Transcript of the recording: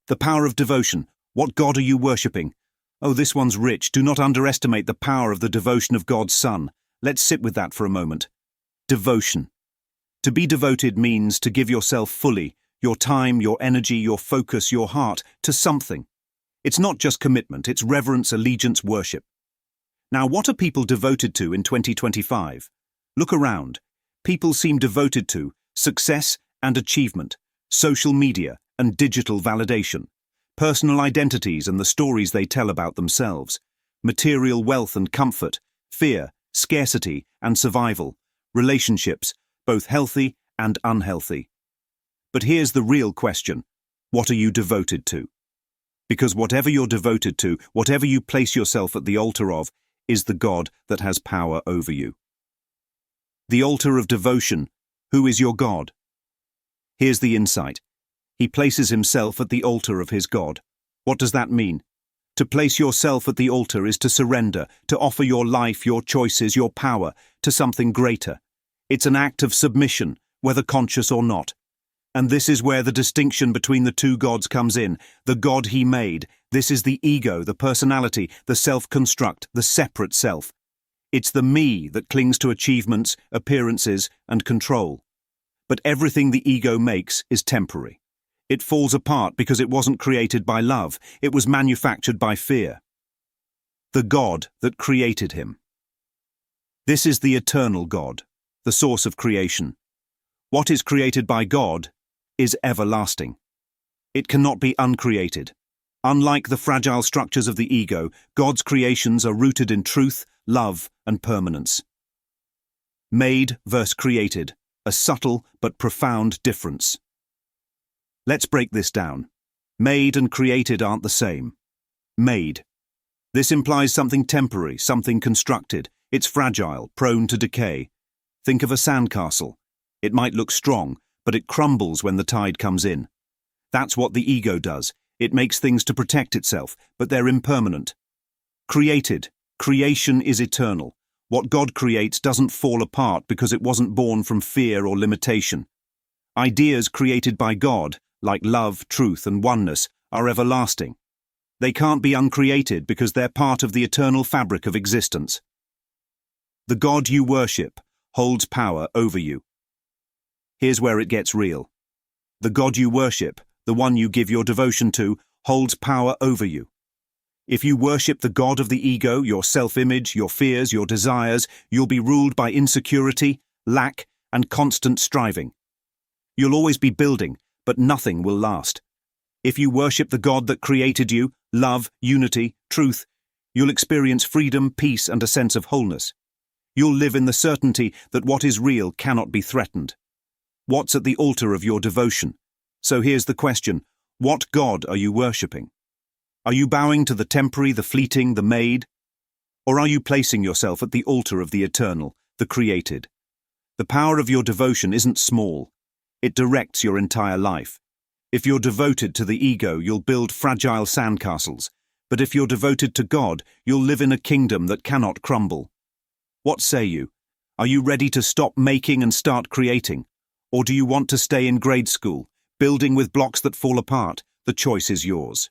The power of devotion. What God are you worshipping? Oh, this one's rich. Do not underestimate the power of the devotion of God's Son. Let's sit with that for a moment. Devotion. To be devoted means to give yourself fully, your time, your energy, your focus, your heart, to something. It's not just commitment, it's reverence, allegiance, worship. Now, what are people devoted to in 2025? Look around. People seem devoted to success and achievement, social media and digital validation, personal identities and the stories they tell about themselves, material wealth and comfort, fear, scarcity and survival, relationships, both healthy and unhealthy. But here's the real question. What are you devoted to? Because whatever you're devoted to, whatever you place yourself at the altar of, is the God that has power over you. The altar of devotion. Who is your God? Here's the insight. He places himself at the altar of his God. What does that mean? To place yourself at the altar is to surrender, to offer your life, your choices, your power to something greater. It's an act of submission, whether conscious or not. And this is where the distinction between the two gods comes in. The God he made. This is the ego, the personality, the self-construct, the separate self. It's the me that clings to achievements, appearances, and control. But everything the ego makes is temporary. It falls apart because it wasn't created by love. It was manufactured by fear. The God that created him. This is the eternal God, the source of creation. What is created by God is everlasting. It cannot be uncreated. Unlike the fragile structures of the ego, God's creations are rooted in truth, love, and permanence. Made versus created, a subtle but profound difference. Let's break this down. Made and created aren't the same. Made. This implies something temporary, something constructed. It's fragile, prone to decay. Think of a sandcastle. It might look strong, but it crumbles when the tide comes in. That's what the ego does. It makes things to protect itself, but they're impermanent. Created. Creation is eternal. What God creates doesn't fall apart because it wasn't born from fear or limitation. Ideas created by God, like love, truth, and oneness, are everlasting. They can't be uncreated because they're part of the eternal fabric of existence. The God you worship holds power over you. Here's where it gets real. The God you worship, the one you give your devotion to, holds power over you. If you worship the God of the ego, your self-image, your fears, your desires, you'll be ruled by insecurity, lack, and constant striving. You'll always be building, but nothing will last. If you worship the God that created you, love, unity, truth, you'll experience freedom, peace, and a sense of wholeness. You'll live in the certainty that what is real cannot be threatened. What's at the altar of your devotion? So here's the question. What God are you worshipping? Are you bowing to the temporary, the fleeting, the made? Or are you placing yourself at the altar of the eternal, the created? The power of your devotion isn't small. It directs your entire life. If you're devoted to the ego, you'll build fragile sandcastles. But if you're devoted to God, you'll live in a kingdom that cannot crumble. What say you? Are you ready to stop making and start creating? Or do you want to stay in grade school, building with blocks that fall apart? The choice is yours.